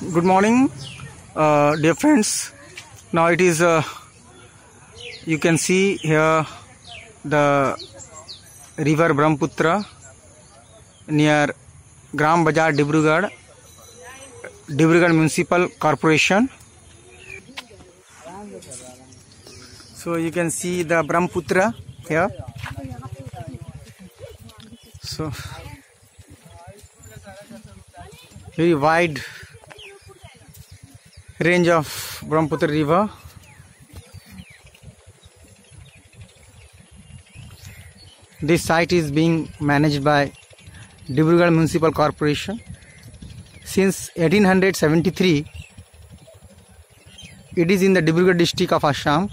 Good morning, dear friends. Now it is you can see here the river Brahmaputra near Gram Bazar, Dibrugarh Municipal Corporation. So you can see the Brahmaputra here. So very wide range of Brahmaputra river. This site is being managed by Dibrugarh Municipal Corporation. Since 1873, it is in the Dibrugarh district of Assam.